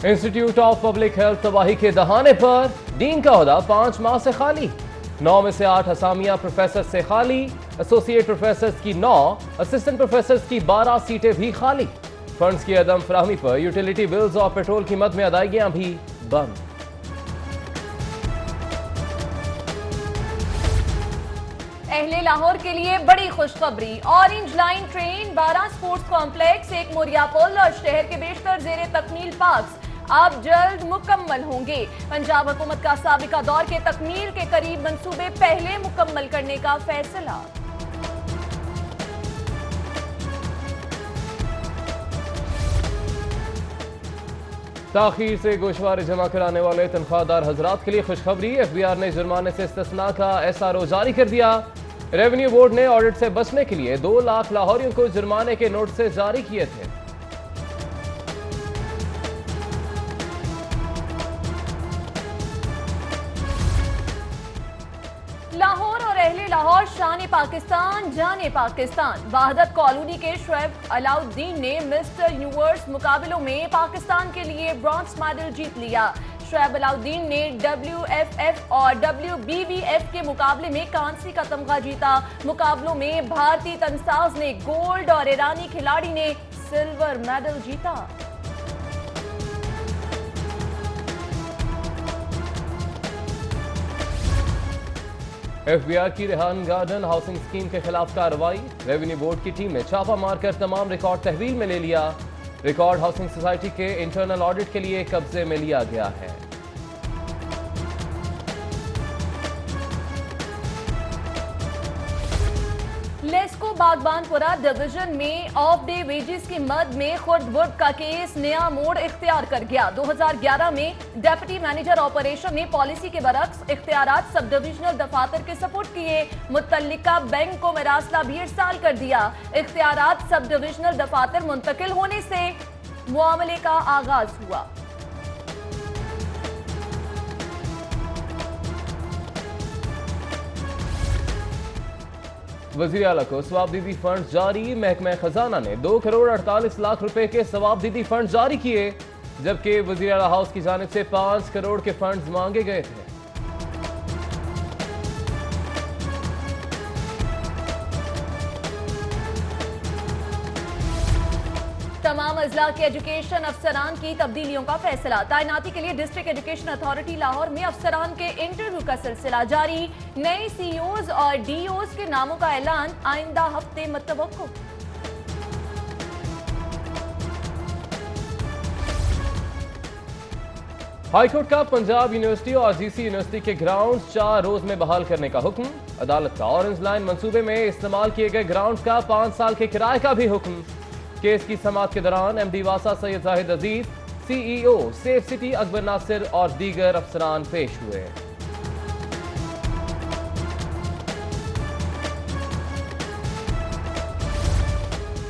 Institute of public health तबाही के दहाने पर डीन का ओहदा 5 माह से खाली। 9 में से 8 असामियां प्रोफेसर से खाली, एसोसिएट प्रोफेसर की 9, असिस्टेंट प्रोफेसर की 12 सीटें भी खाली। फंड्स की अदम फराहमी पर यूटिलिटी बिल्स और पेट्रोल कीमत में अदायगियां भी बंद। अहले लाहौर के लिए बड़ी खुशखबरी। Orange line train 12 sports complex, एक मोरिया पुल और शहर के बेशतर जेरे तकमील पार्क्स अब जल्द मुकम्मल होंगे। पंजाब हुकूमत का साबिका दौर के तकमील के करीब मंसूबे पहले मुकम्मल करने का फैसला। ताखीर से गोशवारे जमा कराने वाले तनख्वाहदार हजरात के लिए खुशखबरी। FBI ने जुर्माने से इस्तिस्ना का SRO जारी कर दिया। रेवेन्यू बोर्ड ने ऑडिट से बचने के लिए 2 लाख लाहौरियों को जुर्माने के नोटिस जारी किए थे। लाहौर और अहले लाहौर शान पाकिस्तान जाने पाकिस्तान। वहादत कॉलोनी के शुएब अलाउद्दीन ने मिस्टर यूनिवर्स मुकाबलों में पाकिस्तान के लिए ब्रॉन्ज मेडल जीत लिया। शुएब अलाउद्दीन ने WFF और WBBF के मुकाबले में कांसी का तमगा जीता। मुकाबलों में भारतीय तनसाज ने गोल्ड और ईरानी खिलाड़ी ने सिल्वर मेडल जीता। FBI की रेहान गार्डन हाउसिंग स्कीम के खिलाफ कार्रवाई। रेवेन्यू बोर्ड की टीम ने छापा मारकर तमाम रिकॉर्ड तहवील में ले लिया। रिकॉर्ड हाउसिंग सोसाइटी के इंटरनल ऑडिट के लिए कब्जे में लिया गया है। लेस्को बागबानपुरा डिवीजन में ऑफ डे वेजेस की मद में खुर्द-बुर्द का केस नया मोड़ इख्तियार कर गया। 2011 में डेप्यूटी मैनेजर ऑपरेशन ने पॉलिसी के बरक्स इख्तियारात सब डिविजनल दफातर के सपोर्ट किए। मुतल्लिका बैंक को मरासला भी इरसाल कर दिया। इख्तियारात सब डिविजनल दफातर मुंतकिल होने से मुआमले का आगाज हुआ। वजीर आला को सवाबदीदी फंड जारी। महकमा खजाना ने 2 करोड़ 48 लाख रुपए के सवाबदीदी फंड जारी किए, जबकि वजीर आला हाउस की जानिब से 5 करोड़ के फंड मांगे गए थे। तमाम अजला के एजुकेशन अफसरान की तब्दीलियों का फैसला। तैनाती के लिए डिस्ट्रिक्ट एजुकेशन अथॉरिटी लाहौर में अफसरान के इंटरव्यू का सिलसिला जारी। नए CEOs और DOs के नामों का ऐलान आइंदा हफ्ते मुतवक्को। हाईकोर्ट का पंजाब यूनिवर्सिटी और GC यूनिवर्सिटी के ग्राउंड 4 रोज में बहाल करने का हुक्म। अदालत का ऑरेंज लाइन मंसूबे में इस्तेमाल किए गए ग्राउंड का 5 साल के किराए का भी हुक्म। केस की समाअत के दौरान MD वासा Syed Zahid Aziz, CEO safe city Akbar Nasir और दीगर अफसरान पेश हुए।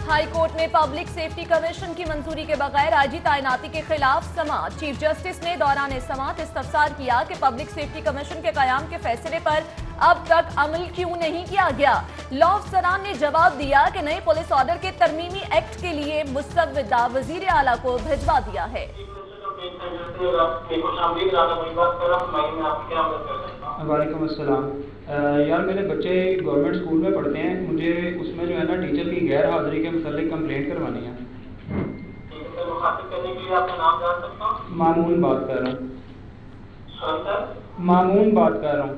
हाई कोर्ट ने पब्लिक सेफ्टी कमीशन की मंजूरी के बगैर IG तैनाती के खिलाफ समाअत। चीफ जस्टिस ने दौरान समाअत इस्तफसार किया कि पब्लिक सेफ्टी कमीशन के कयाम के फैसले पर अब तक अमल क्यों नहीं किया गया। लॉ अफसरान ने जवाब दिया कि नए पुलिस ऑर्डर के तरमीमी एक्ट के लिए मुसव्विदा वजीर आला को भिजवा दिया है। वालेकुम अस्सलाम। यार मेरे बच्चे गवर्नमेंट स्कूल में पढ़ते हैं, मुझे उसमें जो है ना टीचर की गैर हाजिरी के मुतालिक कंप्लेंट करवानी है। मामून बात कर रहा हूँ। मामून बात कर रहा हूँ।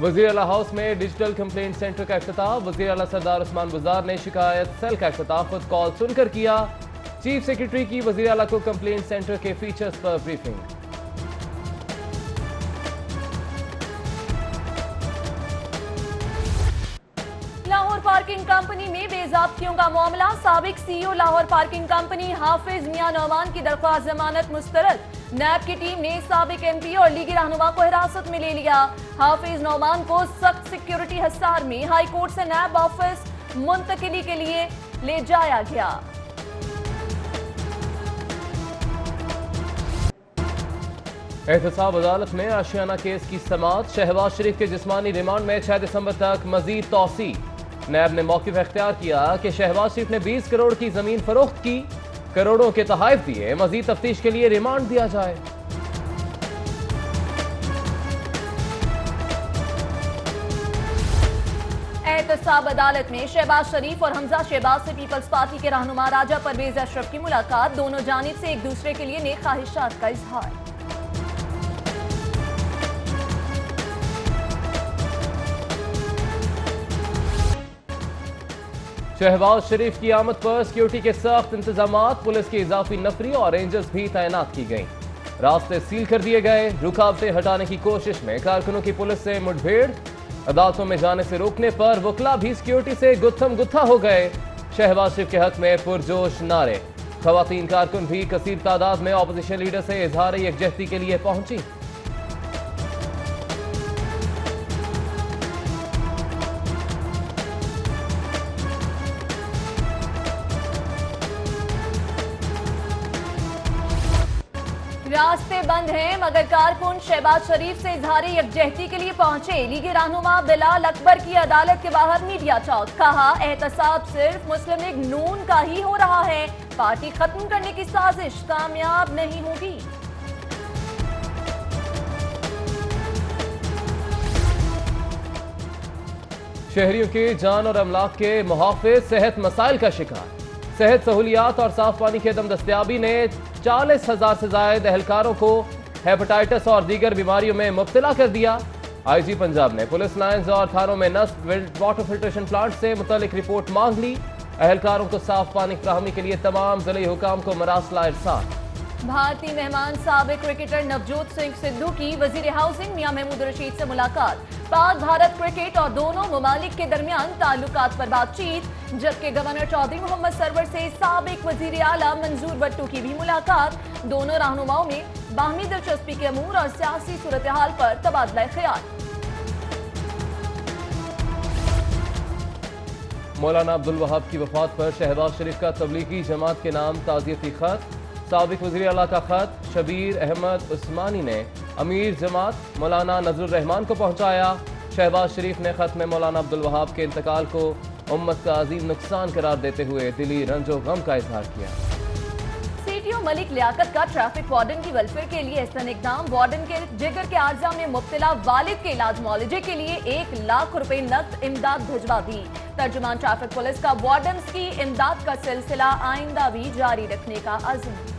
वज़ीर आला हाउस में डिजिटल कंप्लेंट सेंटर का इफ्तिताह। वज़ीर आला सरदार उस्मान बुज़दार ने शिकायत सेल का इफ्तिताह खुद कॉल सुनकर किया। चीफ सेक्रेटरी की वज़ीर आला को कंप्लेंट सेंटर के फीचर्स पर ब्रीफिंग। लाहौर पार्किंग कंपनी में बेज़ाब्तियों का मामला। साबिक CEO लाहौर पार्किंग कंपनी हाफिज मियां नौमान की दरख्वास्त जमानत मुस्तरद। नैब की टीम ने साबिक MP और लीगी रहनुमा को हिरासत में ले लिया। हाफिज नौमान को सख्त सिक्योरिटी हिसार में हाई कोर्ट से नैब ऑफिस मुंतकिली के लिए ले जाया गया। एहतसाब अदालत में आशियाना केस की समाअत। शहबाज शरीफ के जिस्मानी रिमांड में 6 दिसंबर तक मजीद तौसी। नैब ने मौक़िफ़ इख्तियार किया कि शहबाज शरीफ ने 20 करोड़ की जमीन फरोख्त की। करोड़ों के तहफ़ दिए, मजीद तफ्तीश के लिए रिमांड दिया जाए। एहतसाब अदालत में शहबाज शरीफ और हमजा शहबाज से पीपल्स पार्टी के रहनुमा राजा परवेज अशरफ की मुलाकात, दोनों जानिब से एक दूसरे के लिए नेक ख्वाहिशात का इजहार। शहबाज शरीफ की आमद पर सिक्योरिटी के सख्त इंतजामात, पुलिस की इजाफी नफरी और रेंजर्स भी तैनात की गई। रास्ते सील कर दिए गए, रुकावटें हटाने की कोशिश में कारकुनों की पुलिस से मुठभेड़, अदालतों में जाने से रोकने पर वकला भी सिक्योरिटी से गुत्थम गुत्था हो गए। शहबाज शरीफ के हक में पुरजोश नारे, खवातीन कारकुन भी कसीर तादाद में ऑपोजिशन लीडर से इजहार यकजहती के लिए पहुंची। रास्ते बंद हैं मगर कारकुन शहबाज शरीफ से इजहार यकजहती के लिए पहुंचे। लीगी रहनुमा बिलाल अकबर की अदालत के बाहर मीडिया चौक, कहा एहतसाब सिर्फ मुस्लिम लीग नून का ही हो रहा है, पार्टी खत्म करने की साजिश कामयाब नहीं होगी। शहरियों की जान और अमलाक के मुहाफिज सेहत मसाइल का शिकार, सेहत सहूलियात और साफ पानी की अदम दस्तियाबी ने 40,000 से ज्यादा एहलकारों को हेपेटाइटिस और दीगर बीमारियों में मुब्तला कर दिया। आईजी पंजाब ने पुलिस लाइन्स और थानों में नस्ब वाटर फिल्ट्रेशन प्लांट से मुतालिक रिपोर्ट मांग ली। एहलकारों को साफ पानी फराहमी के लिए तमाम जिले हुकाम को मरासला इरसाल। भारतीय मेहमान साबिक क्रिकेटर नवजोत सिंह सिद्धू की वजीर हाउसिंग मियां महमूद रशीद से मुलाकात, पाक भारत क्रिकेट और दोनों ममालिक के दरमियान ताल्लुकात पर बातचीत, जबकि गवर्नर चौधरी मोहम्मद सरवर से साबिक वजीर आला मंजूर भट्टू की भी मुलाकात। दोनों रहनुमाओं में बाहमी दिलचस्पी के अमूर और सियासी सूरत हाल पर तबादला ख्याल। मौलाना अब्दुल वहाब की वफात पर शहबाज शरीफ का तबलीगी जमात के नाम ताज़ियती खत, साबिक वज़ीर आला का खत शबीर अहमद उस्मानी ने अमीर जमात मौलाना नजरुर रहमान को पहुंचाया। शहबाज शरीफ ने खत में मौलाना अब्दुल वहाब के इंतकाल को उम्मत का अजीम नुकसान करार देते हुए दिली रंजो गम का इजहार किया। सीटीओ मलिक लियाकत का ट्रैफिक वार्डन की वेलफेयर के लिए एहसन इकदाम, वार्डन के जिगर के आर्जा में मुब्तला वालिद के इलाज मुआलजे के लिए 1 लाख रुपए नकद इमदाद भिजवा दी। तर्जुमान ट्रैफिक पुलिस का वार्डन की इमदाद का सिलसिला आइंदा भी जारी रखने का अज़्म।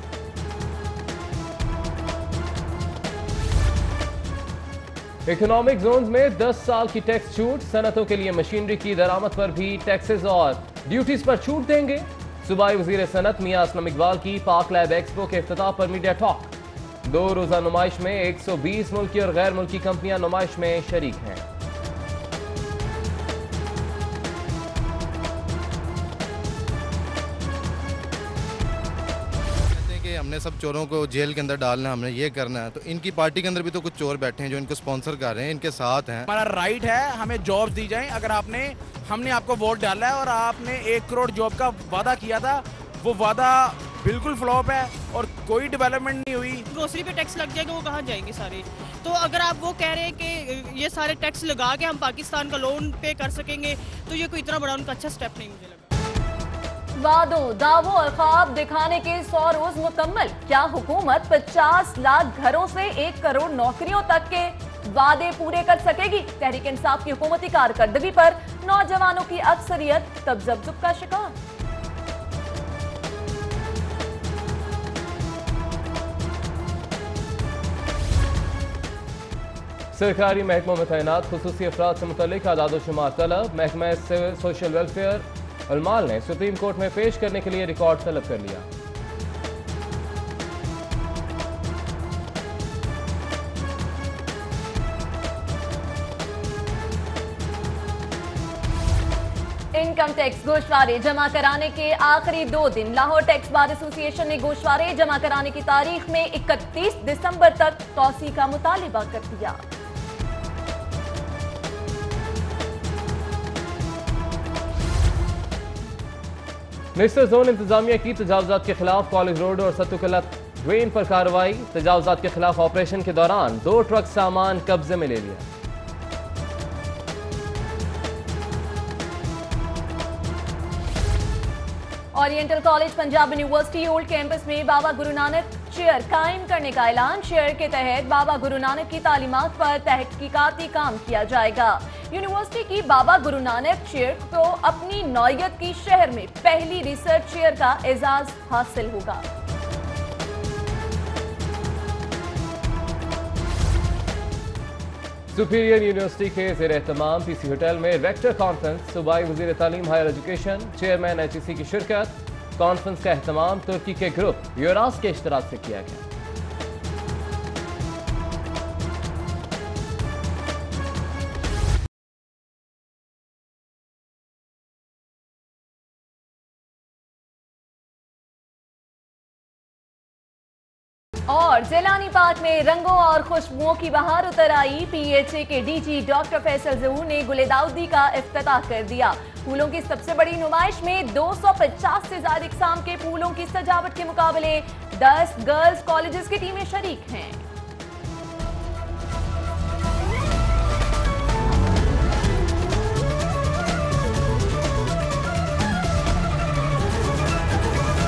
इकोनॉमिक जोन्स में 10 साल की टैक्स छूट, सनतों के लिए मशीनरी की दरामद पर भी टैक्सेस और ड्यूटीज पर छूट देंगे। सूबाई वजीर सनत मियां असलम इकबाल की पाक लैब एक्सपो के इफ्तिताह पर मीडिया टॉक। 2 रोजा नुमाइश में 120 मुल्की और गैर मुल्की कंपनियां नुमाइश में शरीक हैं। हमने सब चोरों को जेल के अंदर डालना है, हमने ये करना है, तो इनकी पार्टी के अंदर भी तो कुछ चोर बैठे हैं जो इनको स्पॉन्सर कर रहे हैं, इनके साथ हैं। हमारा राइट है, हमें जॉब दी जाए। अगर हमने आपको वोट डाला है और आपने 1 करोड़ जॉब का वादा किया था, वो वादा बिल्कुल फ्लॉप है और कोई डेवलपमेंट नहीं हुई। ग्रोसरी पे टैक्स लग जाएगा, वो कहाँ जाएंगे सारे? तो अगर आप वो कह रहे हैं कि ये सारे टैक्स लगा के हम पाकिस्तान का लोन पे कर सकेंगे, तो ये कोई इतना बड़ा उनका अच्छा स्टेप नहीं मुझे लगा। वादों, दावों और ख्वाब दिखाने के 100 रोज मुकम्मल, क्या हुकूमत 50 लाख घरों से 1 करोड़ नौकरियों तक के वादे पूरे कर सकेगी? तहरीक इंसाफ की हुकूमती कारकर्दगी पर नौजवानों की अक्सरियत तब्ज़ब्ज़ुब का शिकार। सरकारी महकमों में तैनात खुसूसी अफराद से मुतल्लिक आदाद-ओ-शुमार तलब, महकमा सोशल वेलफेयर अलमाल ने सुप्रीम कोर्ट में पेश करने के लिए रिकॉर्ड तलब कर लिया। इनकम टैक्स गोशवारे जमा कराने के आखिरी 2 दिन, लाहौर टैक्स बार एसोसिएशन ने गोशवारे जमा कराने की तारीख में 31 दिसंबर तक तौसी का मुतालिबा कर दिया। मिस्टर जोन इंतजामिया की तजावजात के खिलाफ कॉलेज रोड और सत्तुकला ड्रेन पर कार्रवाई, तजावजात के खिलाफ ऑपरेशन के दौरान 2 ट्रक सामान कब्जे में ले लिया। Oriental college Punjab university old campus में बाबा गुरु नानक चेयर कायम करने का ऐलान। चेयर के तहत बाबा गुरु नानक की तालीमात पर तहकीकाती काम किया जाएगा। यूनिवर्सिटी की बाबा गुरु नानक चेयर को अपनी नौयत की शहर में पहली रिसर्च चेयर का एजाज हासिल होगा। सुपीरियर यूनिवर्सिटी के ज़ेर एहतमाम पीसी होटल में रेक्टर कॉन्फ्रेंस, सूबाई वज़ीर तालीम हायर एजुकेशन, चेयरमैन HEC की शिरकत। कॉन्फ्रेंस का एहतमाम तुर्की के ग्रुप यूरास के इश्तराक से किया गया। और जिलानी पार्क में रंगों और खुशबुओं की बहार उतर आई। PHA के DG डॉक्टर फैसल ज़हूर ने गुले दाऊदी का इफ्तिताह कर दिया। फूलों की सबसे बड़ी नुमाइश में 250 से ज्यादा इकसाम के फूलों की सजावट के मुकाबले 10 गर्ल्स कॉलेजेस की टीमें शरीक हैं।